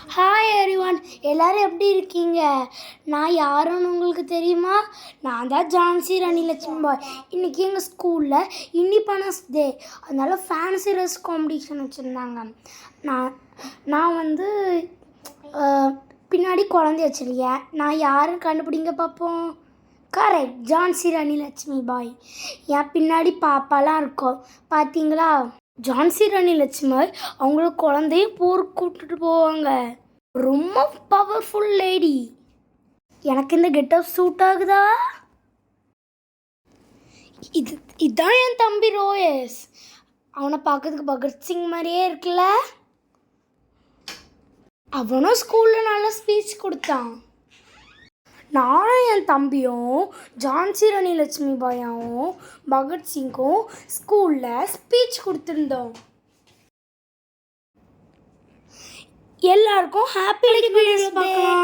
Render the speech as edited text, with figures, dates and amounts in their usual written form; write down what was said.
Hi everyone, எல்லோரும் எப்படி இருக்கீங்க? நான் யாருன்னு உங்களுக்கு தெரியுமா? நான் தான் ஜான்சி ராணி லட்சுமிபாய். இன்றைக்கி எங்கள் ஸ்கூலில் இண்டிபெண்டன்ஸ் டே, அதனால் ஃபேன்சி ட்ரெஸ் காம்படிஷன் வச்சுருந்தாங்க. நான் வந்து பின்னாடி குழந்தை வச்சுருக்கேன். நான் யாருன்னு கண்டுபிடிங்க பார்ப்போம். கரெக்ட், ஜான்சி ராணி லட்சுமிபாய். என் பின்னாடி பாப்பாலாம் இருக்கும், பார்த்தீங்களா? ஜான்சி ராணி லட்சுமிபாய் அவங்கள குழந்தையும் போருக்கு கூப்பிட்டுட்டு போவாங்க. ரொம்ப பவர்ஃபுல் லேடி. எனக்கு இந்த கெட்டப் சூட் ஆகுதா? இதுதான் என் தம்பி ரோயஸ். அவனை பார்க்கறதுக்கு பகத்சிங் மாதிரியே இருக்குல்ல. அவனும் ஸ்கூலில் நல்லா ஸ்பீச் கொடுத்தான். நானும் என் தம்பியும் ஜான்சி ராணி லட்சுமிபாயும் பகத்சிங்கும் ஸ்கூலில் ஸ்பீச் கொடுத்துருந்தோம். எல்லாருக்கும் ஹாப்பி வீடியோவில் பார்க்கலாம்.